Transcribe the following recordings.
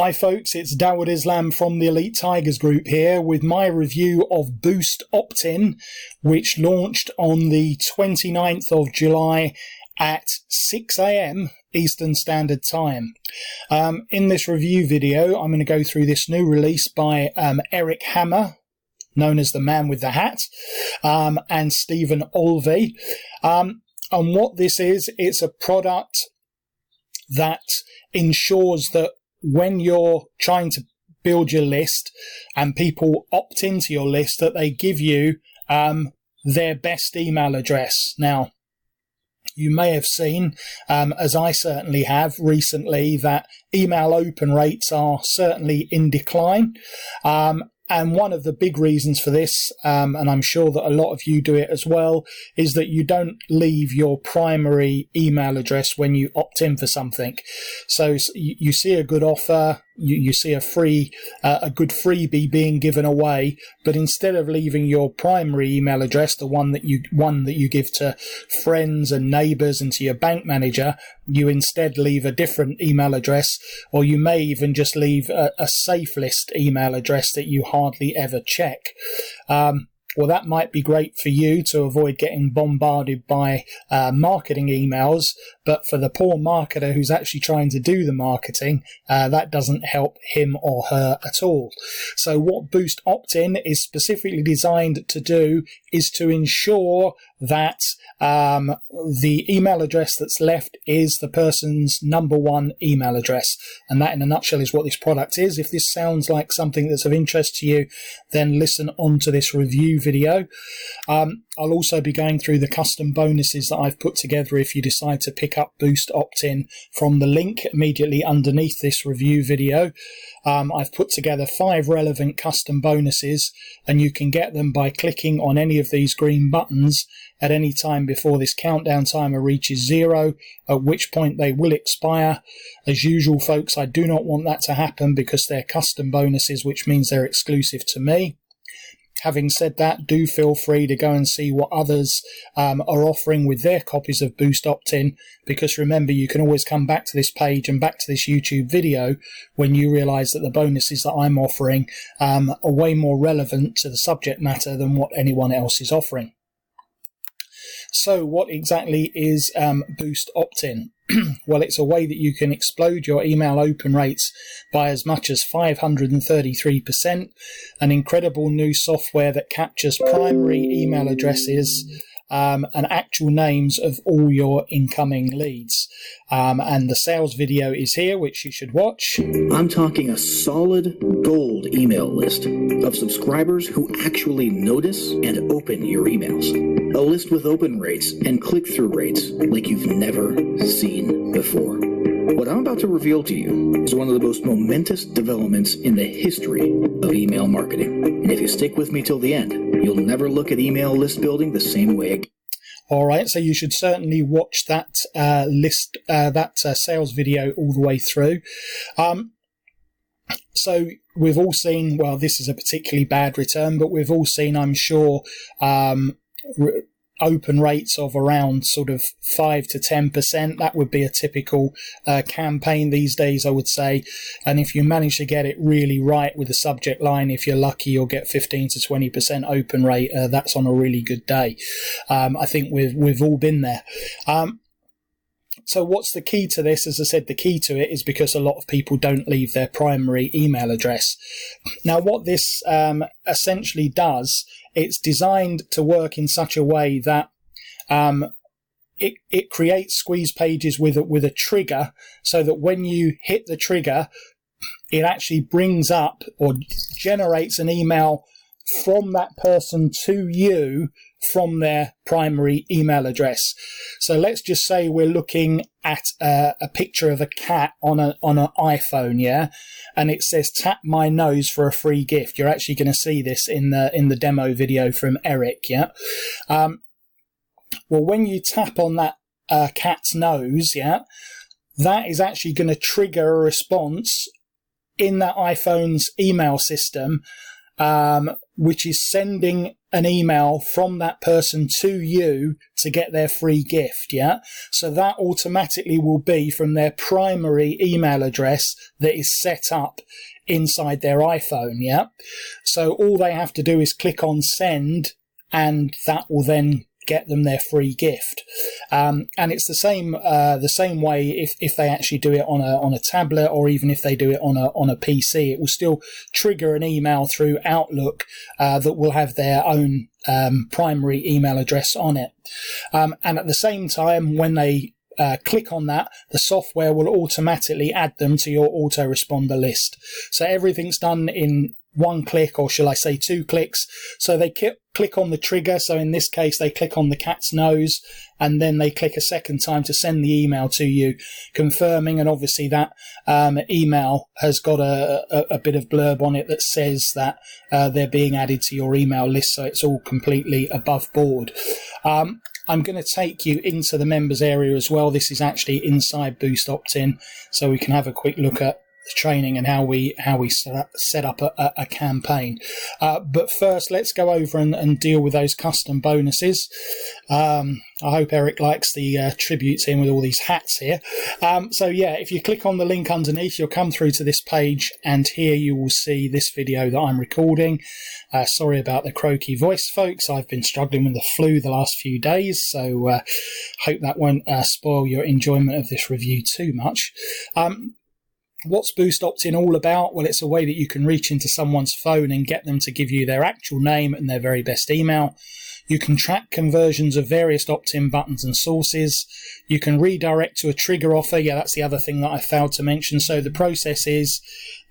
Hi folks, it's Dawud Islam from the Elite Tigers Group here with my review of BoostOptIn, which launched on the 29th of July at 6 AM Eastern Standard Time. In this review video, I'm going to go through this new release by Eric Hammer, known as the man with the hat, and Stephen Olvey. And what this is, it's a product that ensures that when you're trying to build your list and people opt into your list, that they give you their best email address. Now, you may have seen, as I certainly have recently, that email open rates are certainly in decline. And one of the big reasons for this, and I'm sure that a lot of you do it as well, is that you don't leave your primary email address when you opt in for something. So you see a good offer, you see a good freebie being given away, but instead of leaving your primary email address, the one that you give to friends and neighbours and to your bank manager, you instead leave a different email address, or you may even just leave a safe list email address that you hardly ever check. Well, that might be great for you to avoid getting bombarded by marketing emails, but for the poor marketer who's actually trying to do the marketing, that doesn't help him or her at all. So what BoostOptIn is specifically designed to do is to ensure that the email address that's left is the person's number one email address. And that in a nutshell is what this product is. If this sounds like something that's of interest to you, then listen on to this review video. I'll also be going through the custom bonuses that I've put together if you decide to pick up BoostOptIn from the link immediately underneath this review video. I've put together 5 relevant custom bonuses, and you can get them by clicking on any of these green buttons at any time before this countdown timer reaches 0, at which point they will expire. As usual, folks, I do not want that to happen because they're custom bonuses, which means they're exclusive to me. Having said that, do feel free to go and see what others are offering with their copies of BoostOptIn, because remember, you can always come back to this page and back to this YouTube video when you realise that the bonuses that I'm offering are way more relevant to the subject matter than what anyone else is offering. So what exactly is BoostOptIn? Well, it's a way that you can explode your email open rates by as much as 533%, an incredible new software that captures primary email addresses and actual names of all your incoming leads. And the sales video is here, which you should watch. I'm talking a solid gold email list of subscribers who actually notice and open your emails. A list with open rates and click-through rates like you've never seen before. What I'm about to reveal to you is one of the most momentous developments in the history of email marketing. And if you stick with me till the end, you'll never look at email list building the same way again. All right, so you should certainly watch that sales video all the way through. So we've all seen, well, this is a particularly bad return, but we've all seen, I'm sure, open rates of around sort of 5 to 10%. That would be a typical campaign these days, I would say. And if you manage to get it really right with the subject line, if you're lucky, you'll get 15 to 20% open rate. That's on a really good day. I think we've all been there. So what's the key to this? As I said, the key to it is because a lot of people don't leave their primary email address. Now, what this essentially does, it's designed to work in such a way that it creates squeeze pages with a trigger, so that when you hit the trigger, it actually brings up or generates an email from that person to you from their primary email address. So let's just say we're looking at a picture of a cat on an iPhone, yeah, and it says tap my nose for a free gift. You're actually going to see this in the demo video from Eric, yeah. Well, when you tap on that cat's nose, yeah, that is actually going to trigger a response in that iPhone's email system which is sending an email from that person to you to get their free gift. Yeah. So that automatically will be from their primary email address that is set up inside their iPhone. Yeah. So all they have to do is click on send, and that will then get them their free gift. And it's the same way if they actually do it on a tablet, or even if they do it on a PC, it will still trigger an email through Outlook that will have their own primary email address on it. And at the same time, when they click on that, the software will automatically add them to your autoresponder list. So everything's done in one click, or shall I say 2 clicks. So they click on the trigger. So in this case, they click on the cat's nose, and then they click a second time to send the email to you, confirming. And obviously that email has got a bit of blurb on it that says that they're being added to your email list. So it's all completely above board. I'm going to take you into the members area as well. This is actually inside BoostOptIn, so we can have a quick look at training and how we set up a campaign. But first, let's go over and deal with those custom bonuses. I hope Eric likes the tributes in with all these hats here. So yeah, if you click on the link underneath, you'll come through to this page, and here you will see this video that I'm recording. Sorry about the croaky voice, folks. I've been struggling with the flu the last few days, so hope that won't spoil your enjoyment of this review too much. What's BoostOptIn all about? Well, it's a way that you can reach into someone's phone and get them to give you their actual name and their very best email. You can track conversions of various opt-in buttons and sources. You can redirect to a trigger offer. Yeah, that's the other thing that I failed to mention. So the process is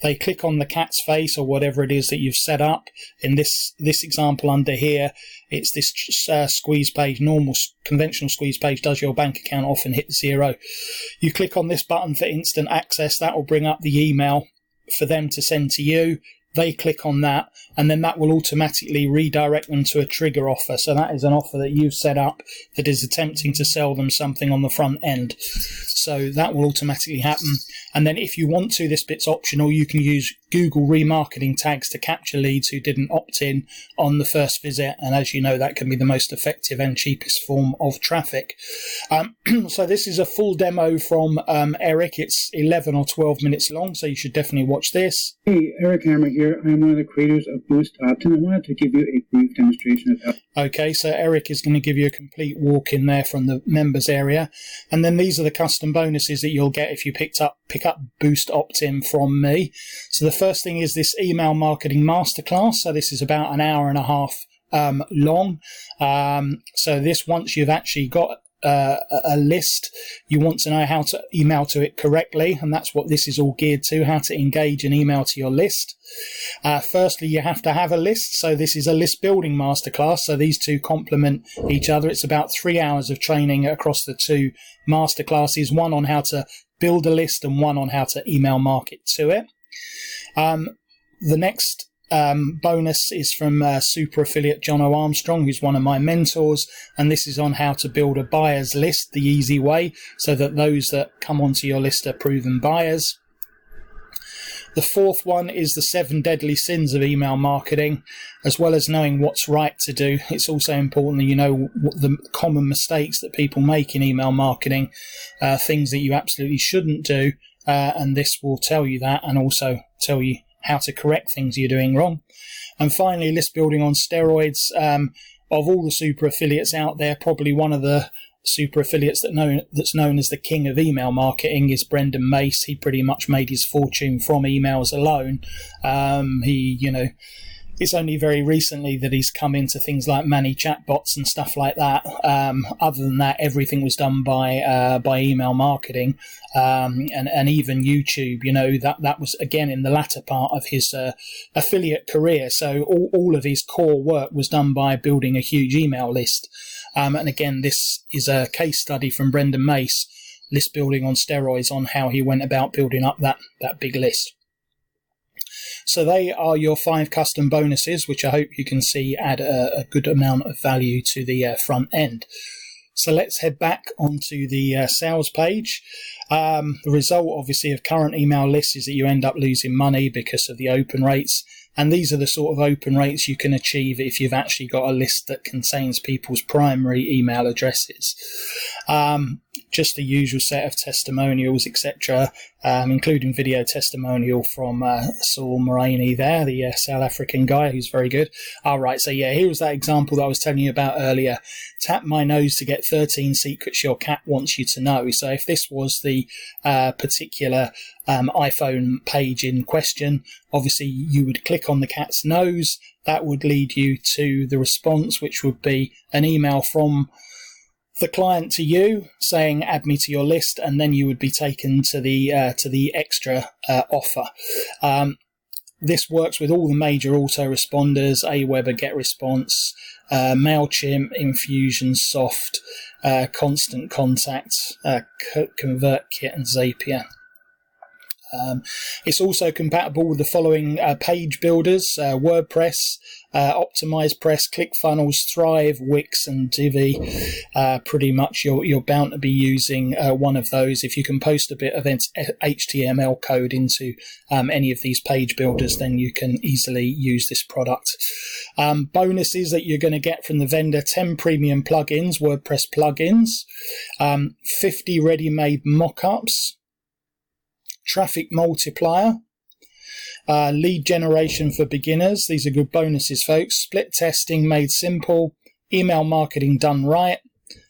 they click on the cat's face or whatever it is that you've set up. In this example under here, it's this squeeze page, normal conventional squeeze page, does your bank account off and hit 0. You click on this button for instant access. That will bring up the email for them to send to you. They click on that, and then that will automatically redirect them to a trigger offer. So that is an offer that you've set up that is attempting to sell them something on the front end. So that will automatically happen. And then if you want to, this bit's optional, you can use Google remarketing tags to capture leads who didn't opt in on the first visit. And as you know, that can be the most effective and cheapest form of traffic. So this is a full demo from Eric. It's 11 or 12 minutes long, so you should definitely watch this. Hey, Eric Hammer here. I'm one of the creators of BoostOptIn. I wanted to give you a brief demonstration of how. Okay, so Eric is going to give you a complete walk in there from the members area. And then these are the custom bonuses that you'll get if you pick up BoostOptIn from me. So the first thing is this email marketing masterclass. So this is about an hour and a half long. So this, once you've actually got a list, you want to know how to email to it correctly, and that's what this is all geared to, how to engage and email to your list. Firstly, you have to have a list, so this is a list building masterclass, so these two complement each other. It's about 3 hours of training across the two masterclasses, one on how to build a list and one on how to email market to it. The next bonus is from super affiliate John O. Armstrong, who's one of my mentors, and this is on how to build a buyer's list the easy way, so that those that come onto your list are proven buyers. The fourth one is the 7 deadly sins of email marketing. As well as knowing what's right to do, it's also important that you know what the common mistakes that people make in email marketing, things that you absolutely shouldn't do, and this will tell you that, and also tell you how to correct things you're doing wrong. And finally, list building on steroids. Of all the super affiliates out there, probably one of the super affiliates that's known as the king of email marketing is Brendan Mace. He pretty much made his fortune from emails alone. It's only very recently that he's come into things like Manny chatbots and stuff like that. Other than that, everything was done by email marketing, and even YouTube. That was again in the latter part of his affiliate career. So all of his core work was done by building a huge email list. And again, this is a case study from Brendan Mace, list building on steroids, on how he went about building up that big list. So they are your 5 custom bonuses, which I hope you can see add a good amount of value to the front end. So let's head back onto the sales page. The result, obviously, of current email lists is that you end up losing money because of the open rates. And these are the sort of open rates you can achieve if you've actually got a list that contains people's primary email addresses. Just the usual set of testimonials, etc., including video testimonial from Saul Moraney there, the South African guy who's very good. All right, so yeah, here was that example that I was telling you about earlier. Tap my nose to get 13 secrets your cat wants you to know. So if this was the particular iPhone page in question, obviously you would click on the cat's nose. That would lead you to the response, which would be an email from the client to you saying add me to your list, and then you would be taken to the extra offer. This works with all the major autoresponders: Aweber, GetResponse, MailChimp, Infusionsoft, Constant Contact, ConvertKit, and Zapier. It's also compatible with the following page builders: WordPress, OptimizePress, ClickFunnels, Thrive, Wix, and Divi. Pretty much you're bound to be using one of those. If you can post a bit of HTML code into any of these page builders, then you can easily use this product. Bonuses that you're going to get from the vendor: 10 premium plugins, WordPress plugins, 50 ready-made mock-ups, traffic multiplier, lead generation for beginners. These are good bonuses, folks. Split testing made simple, email marketing done right,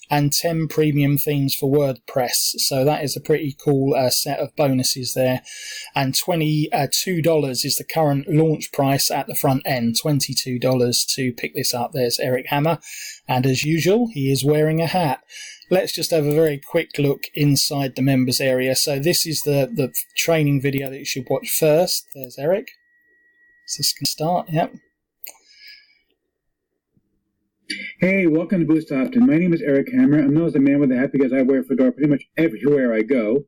and 10 premium themes for WordPress. So that is a pretty cool set of bonuses there. And $22 is the current launch price at the front end. $22 to pick this up. There's Eric Hammer. And as usual, he is wearing a hat. Let's just have a very quick look inside the members area. So this is the training video that you should watch first. There's Eric. So this can start, yep. Hey, welcome to BoostOptIn. My name is Eric Hammer. I'm known as the man with the hat because I wear a fedora pretty much everywhere I go.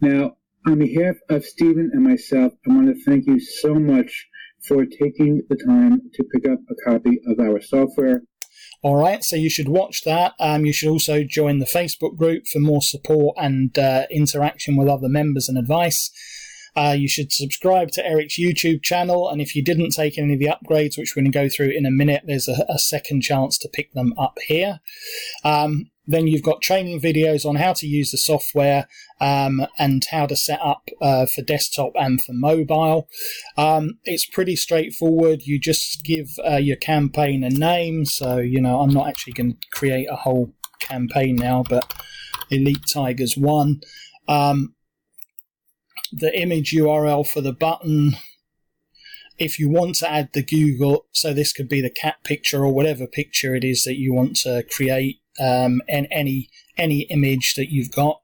Now, on behalf of Stephen and myself, I want to thank you so much for taking the time to pick up a copy of our software. All right, so you should watch that. You should also join the Facebook group for more support and interaction with other members and advice. You should subscribe to Eric's YouTube channel, and if you didn't take any of the upgrades, which we're going to go through in a minute, there's a second chance to pick them up here. Then you've got training videos on how to use the software and how to set up for desktop and for mobile. It's pretty straightforward. You just give your campaign a name. So, I'm not actually going to create a whole campaign now, but Elite Tigers 1. The image URL for the button. If you want to add the Google, so this could be the cat picture or whatever picture it is that you want to create, and any image that you've got.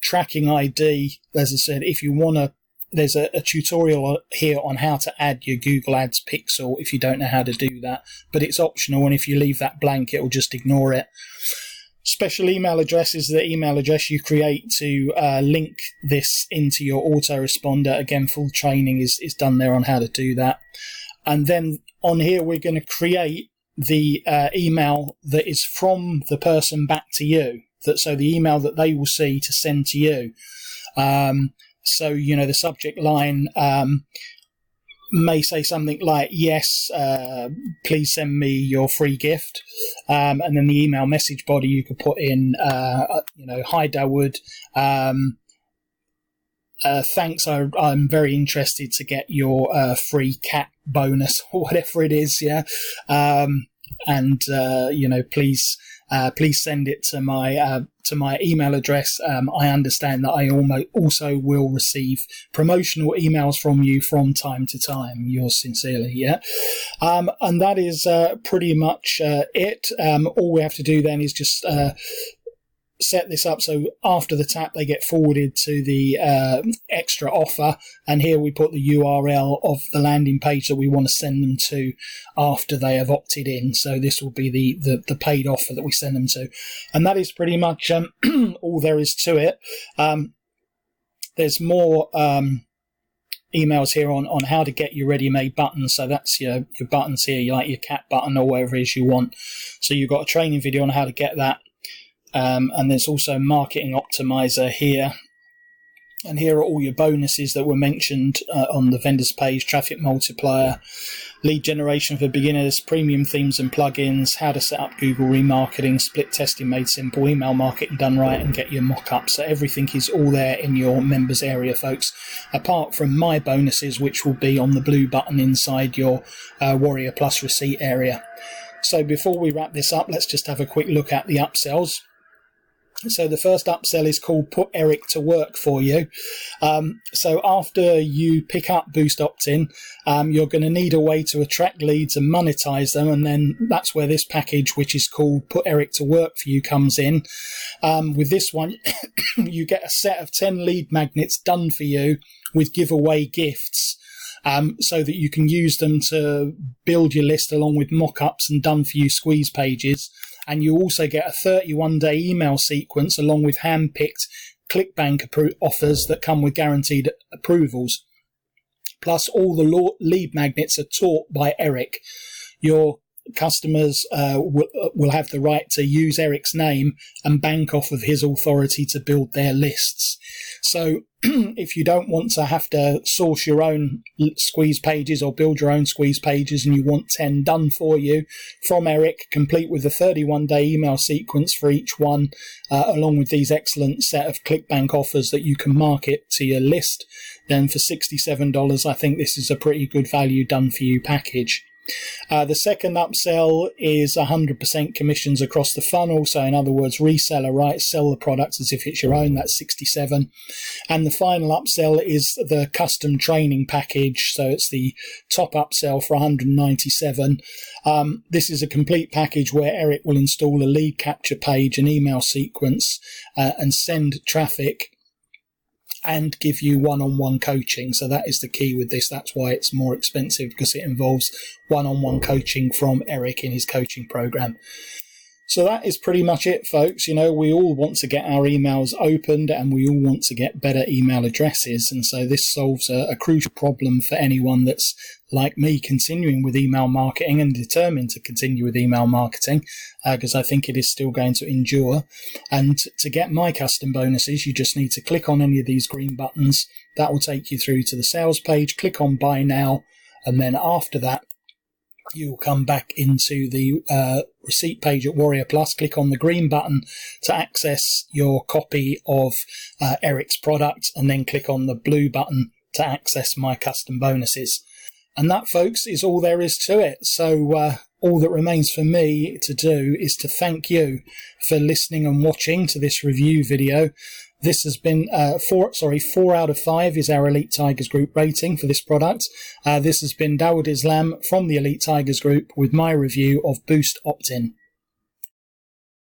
Tracking ID, as I said, if you want to, there's a tutorial here on how to add your Google Ads pixel if you don't know how to do that, but it's optional, and if you leave that blank, it'll just ignore it. Special email address is the email address you create to link this into your autoresponder. Again, full training is done there on how to do that. And then on here, we're going to create the email that is from the person back to you. So the email that they will see to send to you. So, the subject line may say something like, yes, please send me your free gift. And then the email message body, you could put in, hi, Dawood. Thanks, I'm very interested to get your free cat bonus or whatever it is, yeah. Please send it to my email address. I understand that I also will receive promotional emails from you from time to time. Yours sincerely, yeah. And that is pretty much it. All we have to do then is just set this up so after the tap they get forwarded to the extra offer, and here we put the URL of the landing page that we want to send them to after they have opted in. So this will be the paid offer that we send them to, and that is pretty much all there is to it. There's more emails here on how to get your ready-made buttons. So that's your buttons here, like your cat button or whatever it is you want. So you've got a training video on how to get that. And there's also Marketing Optimizer here. And here are all your bonuses that were mentioned on the vendors page: traffic multiplier, lead generation for beginners, premium themes and plugins, how to set up Google remarketing, split testing made simple, email marketing done right, and get your mock-up. So everything is all there in your members area, folks, apart from my bonuses, which will be on the blue button inside your Warrior Plus receipt area. So before we wrap this up, let's just have a quick look at the upsells. So the first upsell is called Put Eric to Work for You. So after you pick up BoostOptIn, you're going to need a way to attract leads and monetize them. And then that's where this package, which is called Put Eric to Work for You, comes in. With this one, you get a set of 10 lead magnets done for you with giveaway gifts. So that you can use them to build your list along with mock-ups and done-for-you squeeze pages. And you also get a 31-day email sequence along with hand-picked ClickBank offers that come with guaranteed approvals. Plus, all the lead magnets are taught by Eric. Your customers will have the right to use Eric's name and bank off of his authority to build their lists. So if you don't want to have to source your own squeeze pages or build your own squeeze pages, and you want 10 done for you from Eric, complete with a 31-day email sequence for each one, along with these excellent set of ClickBank offers that you can market to your list, then for $67, I think this is a pretty good value done for you package. The second upsell is 100% commissions across the funnel. So in other words, reseller rights, sell the product as if it's your own. That's 67. And the final upsell is the custom training package. So it's the top upsell for 197. This is a complete package where Eric will install a lead capture page, an email sequence, and send traffic, and give you one-on-one coaching. So that is the key with this. That's why it's more expensive, because it involves one-on-one coaching from Eric in his coaching program. So that is pretty much it, folks. You know, we all want to get our emails opened, and we all want to get better email addresses. And so this solves a crucial problem for anyone that's like me, continuing with email marketing and determined to continue with email marketing, because I think it is still going to endure. And to get my custom bonuses, you just need to click on any of these green buttons. That will take you through to the sales page. Click on Buy Now, and then after that, you will come back into the receipt page at Warrior Plus. Click on the green button to access your copy of Eric's product, and then click on the blue button to access my custom bonuses. And that, folks, is all there is to it. So all that remains for me to do is to thank you for listening and watching to this review video. This has been 4 out of 5 is our Elite Tigers Group rating for this product. This has been Dawood Islam from the Elite Tigers Group with my review of BoostOptIn.